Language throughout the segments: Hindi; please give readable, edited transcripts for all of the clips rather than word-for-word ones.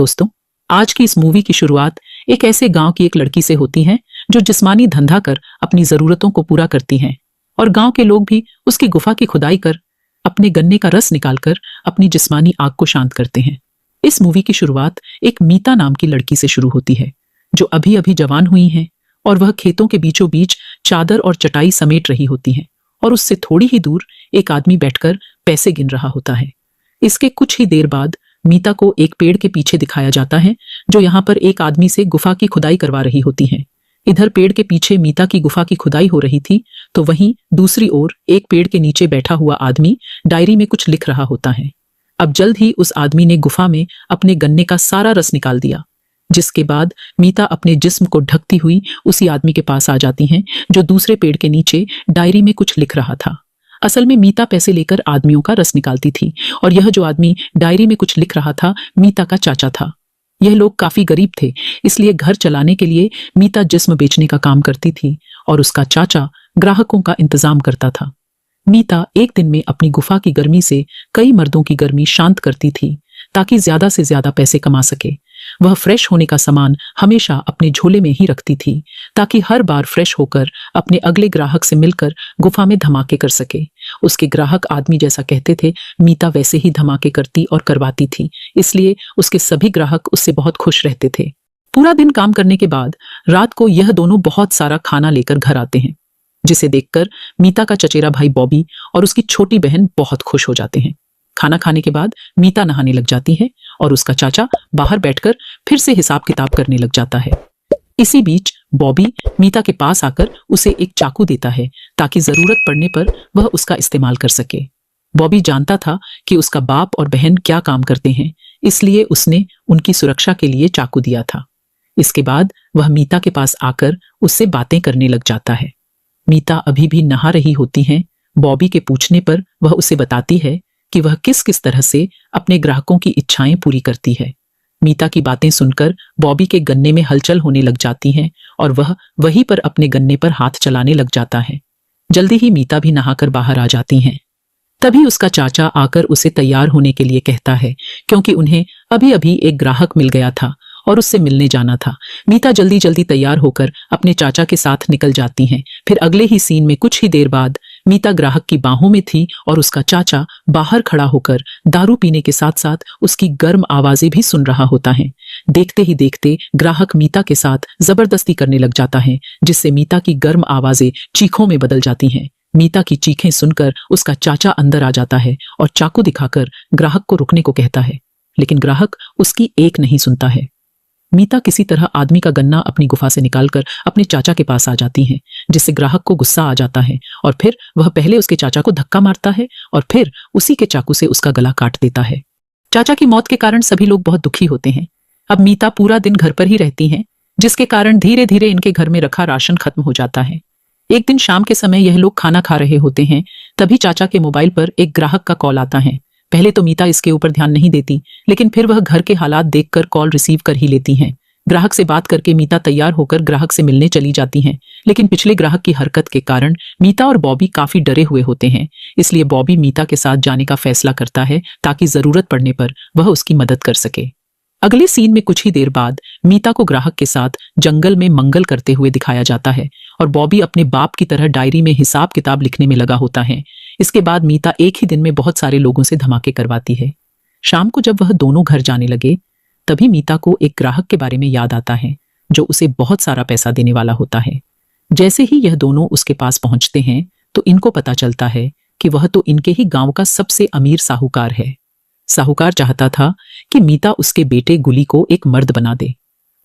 दोस्तों, आज की इस मूवी की शुरुआत एक ऐसे गांव की एक लड़की से होती है जो जिस्मानी धंधा कर अपनी जरूरतों को पूरा करती है और गांव के लोग भी उसकी गुफा की खुदाई कर अपने गन्ने का रस निकालकर अपनी जिस्मानी आग को शांत करते हैं। इस मूवी की शुरुआत एक मीता नाम की लड़की से शुरू होती है जो अभी अभी जवान हुई है और वह खेतों के बीचों बीच चादर और चटाई समेट रही होती है और उससे थोड़ी ही दूर एक आदमी बैठकर पैसे गिन रहा होता है। इसके कुछ ही देर बाद मीता को एक पेड़ के पीछे दिखाया जाता है जो यहाँ पर एक आदमी से गुफा की खुदाई करवा रही होती है। इधर पेड़ के पीछे मीता की गुफा की खुदाई हो रही थी तो वहीं दूसरी ओर एक पेड़ के नीचे बैठा हुआ आदमी डायरी में कुछ लिख रहा होता है। अब जल्द ही उस आदमी ने गुफा में अपने गन्ने का सारा रस निकाल दिया, जिसके बाद मीता अपने जिस्म को ढकती हुई उसी आदमी के पास आ जाती हैं जो दूसरे पेड़ के नीचे डायरी में कुछ लिख रहा था। असल में मीता पैसे लेकर आदमियों का रस निकालती थी और यह जो आदमी डायरी में कुछ लिख रहा था मीता का चाचा था। यह लोग काफी गरीब थे, इसलिए घर चलाने के लिए मीता जिस्म बेचने का काम करती थी और उसका चाचा ग्राहकों का इंतजाम करता था। मीता एक दिन में अपनी गुफा की गर्मी से कई मर्दों की गर्मी शांत करती थी ताकि ज्यादा से ज्यादा पैसे कमा सके। वह फ्रेश होने का सामान हमेशा अपने झोले में ही रखती थी ताकि हर बार फ्रेश होकर अपने अगले ग्राहक से मिलकर गुफा में धमाके कर सके। उसके ग्राहक आदमी जैसा कहते थे, मीता वैसे ही धमाके करती और करवाती थी, इसलिए उसके सभी ग्राहक उससे बहुत खुश रहते थे। पूरा दिन काम करने के बाद रात को यह दोनों बहुत सारा खाना लेकर घर आते हैं, जिसे देखकर मीता का चचेरा भाई बॉबी और उसकी छोटी बहन बहुत खुश हो जाते हैं। खाना खाने के बाद मीता नहाने लग जाती है और उसका चाचा बाहर बैठकर फिर से हिसाब किताब करने लग जाता है। इसी बीच बॉबी मीता के पास आकर उसे एक चाकू देता है ताकि जरूरत पड़ने पर वह उसका इस्तेमाल कर सके। बॉबी जानता था कि उसका बाप और बहन क्या काम करते हैं, इसलिए उसने उनकी सुरक्षा के लिए चाकू दिया था। इसके बाद वह मीता के पास आकर उससे बातें करने लग जाता है। मीता अभी भी नहा रही होती है। बॉबी के पूछने पर वह उसे बताती है कि वह किस किस तरह से अपने ग्राहकों की इच्छाएं पूरी करती है। मीता की बातें सुनकर बॉबी के गन्ने में हलचल होने लग जाती है और वह वहीं पर अपने गन्ने पर हाथ चलाने लग जाता है। जल्दी ही मीता भी नहाकर बाहर आ जाती हैं। तभी उसका चाचा आकर उसे तैयार होने के लिए कहता है क्योंकि उन्हें अभी अभी एक ग्राहक मिल गया था और उससे मिलने जाना था। मीता जल्दी जल्दी तैयार होकर अपने चाचा के साथ निकल जाती हैं। फिर अगले ही सीन में कुछ ही देर बाद मीता ग्राहक की बाहों में थी और उसका चाचा बाहर खड़ा होकर दारू पीने के साथ साथ उसकी गर्म आवाजें भी सुन रहा होता है। देखते ही देखते ग्राहक मीता के साथ जबरदस्ती करने लग जाता है, जिससे मीता की गर्म आवाजें चीखों में बदल जाती हैं। मीता की चीखें सुनकर उसका चाचा अंदर आ जाता है और चाकू दिखाकर ग्राहक को रुकने को कहता है, लेकिन ग्राहक उसकी एक नहीं सुनता है। मीता किसी तरह आदमी का गन्ना अपनी गुफा से निकालकर अपने चाचा के पास आ जाती है, जिससे ग्राहक को गुस्सा आ जाता है और फिर वह पहले उसके चाचा को धक्का मारता है और फिर उसी के चाकू से उसका गला काट देता है। चाचा की मौत के कारण सभी लोग बहुत दुखी होते हैं। अब मीता पूरा दिन घर पर ही रहती हैं, जिसके कारण धीरे धीरे इनके घर में रखा राशन खत्म हो जाता है। एक दिन शाम के समय यह लोग खाना खा रहे होते हैं, तभी चाचा के मोबाइल पर एक ग्राहक का कॉल आता है। पहले तो मीता इसके ऊपर ध्यान नहीं देती, लेकिन फिर वह घर के हालात देखकर कॉल रिसीव कर ही लेती हैं। ग्राहक से बात करके मीता तैयार होकर ग्राहक से मिलने चली जाती हैं, लेकिन पिछले ग्राहक की हरकत के कारण मीता और बॉबी काफी डरे हुए होते हैं। इसलिए बॉबी मीता के साथ जाने का फैसला करता है ताकि जरूरत पड़ने पर वह उसकी मदद कर सके। अगले सीन में कुछ ही देर बाद मीता को ग्राहक के साथ जंगल में मंगल करते हुए दिखाया जाता है और बॉबी अपने बाप की तरह डायरी में हिसाब किताब लिखने में लगा होता है। इसके बाद मीता एक ही दिन में बहुत सारे लोगों से धमाके करवाती है। शाम को जब वह दोनों घर जाने लगे, तभी मीता को एक ग्राहक के बारे में याद आता है जो उसे बहुत सारा पैसा देने वाला होता है। जैसे ही यह दोनों उसके पास पहुंचते हैं तो इनको पता चलता है कि वह तो इनके ही गांव का सबसे अमीर साहूकार है। साहूकार चाहता था कि मीता उसके बेटे गुली को एक मर्द बना दे,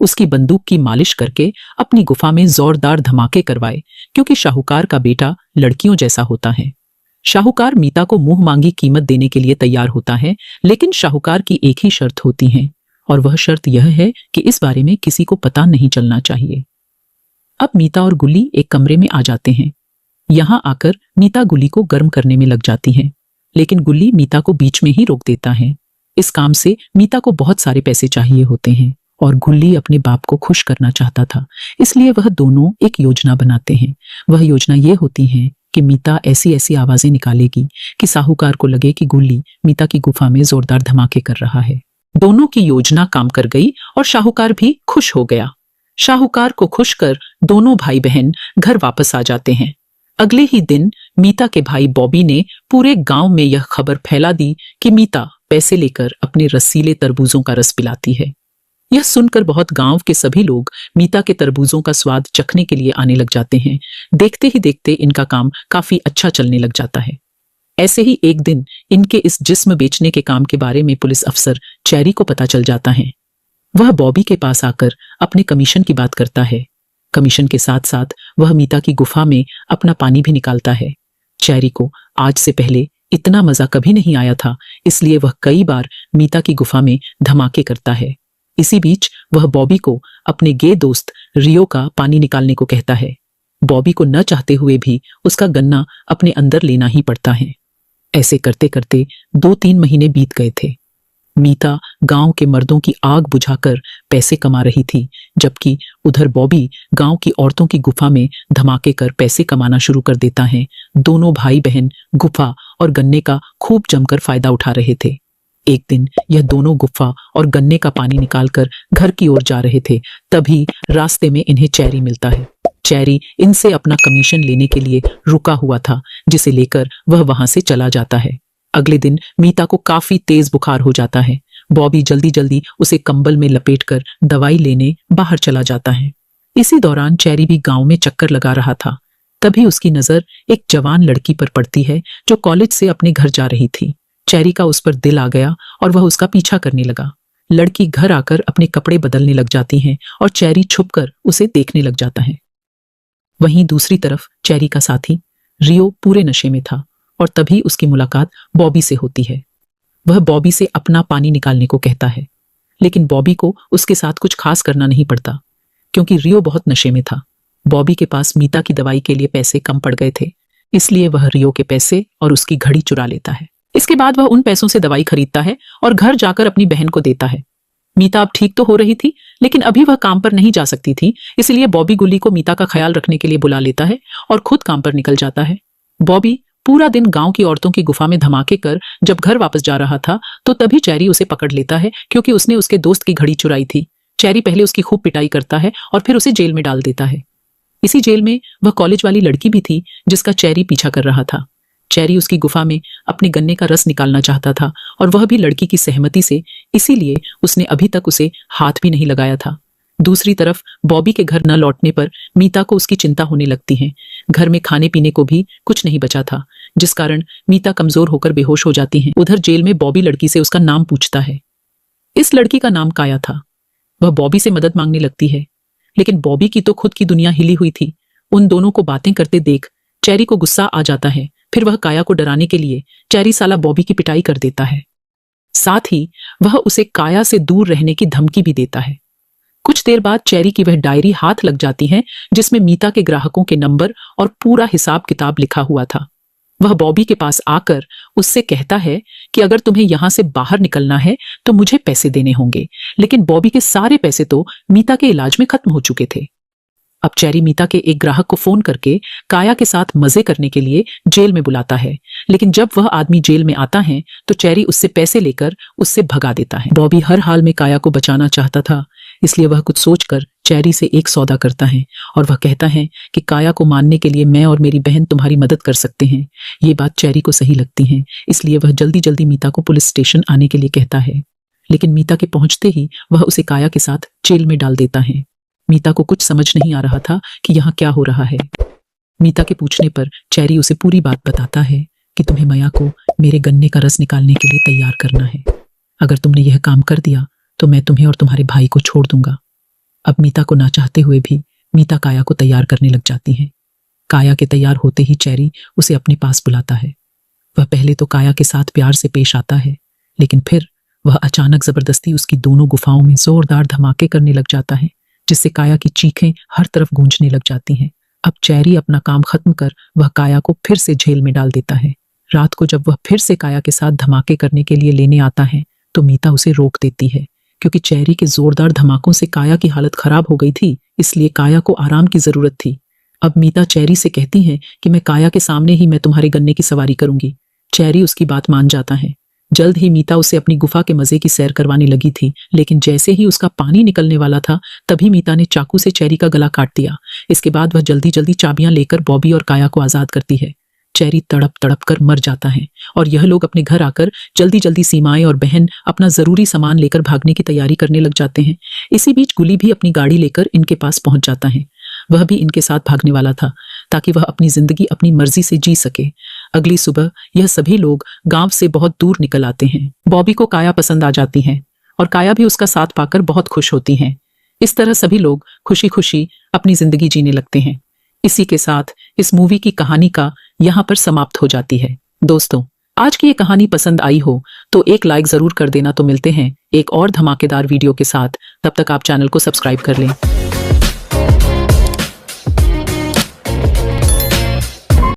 उसकी बंदूक की मालिश करके अपनी गुफा में जोरदार धमाके करवाए, क्योंकि शाहूकार का बेटा लड़कियों जैसा होता है। शाहूकार मीता को मुंह मांगी कीमत देने के लिए तैयार होता है, लेकिन शाहूकार की एक ही शर्त होती है और वह शर्त यह है कि इस बारे में किसी को पता नहीं चलना चाहिए। अब मीता और गुल्ली एक कमरे में आ जाते हैं। यहां आकर मीता गुल्ली को गर्म करने में लग जाती है, लेकिन गुल्ली मीता को बीच में ही रोक देता है। इस काम से मीता को बहुत सारे पैसे चाहिए होते हैं और गुल्ली अपने बाप को खुश करना चाहता था, इसलिए वह दोनों एक योजना बनाते हैं। वह योजना ये होती है कि मीता ऐसी ऐसी आवाजें निकालेगी कि साहूकार को लगे कि गुल्ली मीता की गुफा में जोरदार धमाके कर रहा है। दोनों की योजना काम कर गई और शाहूकार भी खुश हो गया। शाहूकार को खुश कर दोनों भाई बहन घर वापस आ जाते हैं। अगले ही दिन मीता के भाई बॉबी ने पूरे गांव में यह खबर फैला दी कि मीता पैसे लेकर अपने रसीले तरबूजों का रस पिलाती है। यह सुनकर बहुत गांव के सभी लोग मीता के तरबूजों का स्वाद चखने के लिए आने लग जाते हैं। देखते ही देखते इनका काम काफी अच्छा चलने लग जाता है। ऐसे ही एक दिन इनके इस जिस्म बेचने के काम के बारे में पुलिस अफसर चेरी को पता चल जाता है। वह बॉबी के पास आकर अपने कमीशन की बात करता है। कमीशन के साथ साथ वह मीता की गुफा में अपना पानी भी निकालता है। चेरी को आज से पहले इतना मजा कभी नहीं आया था, इसलिए वह कई बार मीता की गुफा में धमाके करता है। इसी बीच वह बॉबी को अपने गे दोस्त रियो का पानी निकालने को कहता है। बॉबी को न चाहते हुए भी उसका गन्ना अपने अंदर लेना ही पड़ता है। ऐसे करते करते 2-3 महीने बीत गए थे। मीता गांव के मर्दों की आग बुझाकर पैसे कमा रही थी, जबकि उधर बॉबी गांव की औरतों की गुफा में धमाके कर पैसे कमाना शुरू कर देता है। दोनों भाई बहन गुफा और गन्ने का खूब जमकर फायदा उठा रहे थे। एक दिन यह दोनों गुफा और गन्ने का पानी निकालकर घर की ओर जा रहे थे, तभी रास्ते में इन्हें चेरी मिलता है। चेरी इनसे अपना कमीशन लेने के लिए रुका हुआ था, जिसे लेकर वह वहां से चला जाता है। अगले दिन मीता को काफी तेज बुखार हो जाता है। बॉबी जल्दी जल्दी उसे कंबल में लपेटकर दवाई लेने बाहर चला जाता है। इसी दौरान चेरी भी गांव में चक्कर लगा रहा था। तभी उसकी नजर एक जवान लड़की पर पड़ती है जो कॉलेज से अपने घर जा रही थी। चेरी का उस पर दिल आ गया और वह उसका पीछा करने लगा। लड़की घर आकर अपने कपड़े बदलने लग जाती है और चेरी छुपकर उसे देखने लग जाता है। वहीं दूसरी तरफ चेरी का साथी रियो पूरे नशे में था और तभी उसकी मुलाकात बॉबी से होती है। वह बॉबी से अपना पानी निकालने को कहता है, लेकिन बॉबी को उसके साथ कुछ खास करना नहीं पड़ता, क्योंकि रियो बहुत नशे में था। बॉबी के पास मीता की दवाई के लिए पैसे कम पड़ गए थे, इसलिए वह रियो के पैसे और उसकी घड़ी चुरा लेता है। इसके बाद वह उन पैसों से दवाई खरीदता है और घर जाकर अपनी बहन को देता है। मीता अब ठीक तो हो रही थी, लेकिन अभी वह काम पर नहीं जा सकती थी, इसलिए बॉबी गुल्ली को मीता का ख्याल रखने के लिए बुला लेता है और खुद काम पर निकल जाता है। बॉबी पूरा दिन गांव की औरतों की गुफा में धमाके कर जब घर वापस जा रहा था, तो तभी चेरी उसे पकड़ लेता है, क्योंकि उसने उसके दोस्त की घड़ी चुराई थी। चेरी पहले उसकी खूब पिटाई करता है और फिर उसे जेल में डाल देता है। इसी जेल में वह कॉलेज वाली लड़की भी थी जिसका चेरी पीछा कर रहा था। चेरी उसकी गुफा में अपने गन्ने का रस निकालना चाहता था और वह भी लड़की की सहमति से, इसीलिए उसने अभी तक उसे हाथ भी नहीं लगाया था। दूसरी तरफ बॉबी के घर न लौटने पर मीता को उसकी चिंता होने लगती है। घर में खाने पीने को भी कुछ नहीं बचा था, जिस कारण मीता कमजोर होकर बेहोश हो जाती है। उधर जेल में बॉबी लड़की से उसका नाम पूछता है। इस लड़की का नाम काया था। वह बॉबी से मदद मांगने लगती है, लेकिन बॉबी की तो खुद की दुनिया हिली हुई थी। उन दोनों को बातें करते देख चेरी को गुस्सा आ जाता है। फिर वह काया को डराने के लिए चेरी साला बॉबी की पिटाई कर देता है। साथ ही वह उसे काया से दूर रहने की धमकी भी देता है। कुछ देर बाद चेरी की वह डायरी हाथ लग जाती है, जिसमें मीता के ग्राहकों के नंबर और पूरा हिसाब किताब लिखा हुआ था। वह बॉबी के पास आकर उससे कहता है कि अगर तुम्हें यहां से बाहर निकलना है तो मुझे पैसे देने होंगे, लेकिन बॉबी के सारे पैसे तो मीता के इलाज में खत्म हो चुके थे। अब चेरी मीता के एक ग्राहक को फोन करके काया के साथ मजे करने के लिए जेल में बुलाता है, लेकिन जब वह आदमी जेल में आता है तो चेरी उससे पैसे लेकर उससे भगा देता है। बॉबी हर हाल में काया को बचाना चाहता था, इसलिए वह कुछ सोचकर चेरी से एक सौदा करता है और वह कहता है कि काया को मारने के लिए मैं और मेरी बहन तुम्हारी मदद कर सकते हैं। ये बात चेरी को सही लगती है, इसलिए वह जल्दी जल्दी मीता को पुलिस स्टेशन आने के लिए कहता है, लेकिन मीता के पहुंचते ही वह उसे काया के साथ जेल में डाल देता है। मीता को कुछ समझ नहीं आ रहा था कि यहाँ क्या हो रहा है। मीता के पूछने पर चेरी उसे पूरी बात बताता है कि तुम्हें मया को मेरे गन्ने का रस निकालने के लिए तैयार करना है। अगर तुमने यह काम कर दिया तो मैं तुम्हें और तुम्हारे भाई को छोड़ दूंगा। अब मीता को ना चाहते हुए भी मीता काया को तैयार करने लग जाती है। काया के तैयार होते ही चेरी उसे अपने पास बुलाता है। वह पहले तो काया के साथ प्यार से पेश आता है, लेकिन फिर वह अचानक जबरदस्ती उसकी दोनों गुफाओं में जोरदार धमाके करने लग जाता है, जिससे काया की चीखें हर तरफ गूंजने लग जाती हैं। अब चेरी अपना काम खत्म कर वह काया को फिर से जेल में डाल देता है। रात को जब वह फिर से काया के साथ धमाके करने के लिए लेने आता है तो मीता उसे रोक देती है, क्योंकि चेरी के जोरदार धमाकों से काया की हालत खराब हो गई थी, इसलिए काया को आराम की जरूरत थी। अब मीता चेरी से कहती है कि मैं काया के सामने ही मैं तुम्हारे गन्ने की सवारी करूंगी। चेरी उसकी बात मान जाता है, जल्द ही मीता उसे अपनी गुफा के मजे की सैर करवाने लगी थी, लेकिन जैसे ही उसका पानी निकलने वाला था तभी मीता ने चाकू से चेरी का गला काट दिया। इसके बाद वह जल्दी जल्दी चाबियां लेकर बॉबी और काया को आजाद करती है। चेरी तड़प तड़प कर मर जाता है और यह लोग अपने घर आकर जल्दी जल्दी सीमाएं और बहन अपना जरूरी सामान लेकर भागने की तैयारी करने लग जाते हैं। इसी बीच गुली भी अपनी गाड़ी लेकर इनके पास पहुंच जाता है। वह भी इनके साथ भागने वाला था ताकि वह अपनी जिंदगी अपनी मर्जी से जी सके। अगली सुबह यह सभी लोग गांव से बहुत दूर निकल आते हैं। बॉबी को काया पसंद आ जाती है और काया भी उसका साथ पाकर बहुत खुश होती हैं। इस तरह सभी लोग खुशी खुशी अपनी जिंदगी जीने लगते हैं। इसी के साथ इस मूवी की कहानी का यहाँ पर समाप्त हो जाती है। दोस्तों, आज की ये कहानी पसंद आई हो तो एक लाइक जरूर कर देना। तो मिलते हैं एक और धमाकेदार वीडियो के साथ, तब तक आप चैनल को सब्सक्राइब कर लें।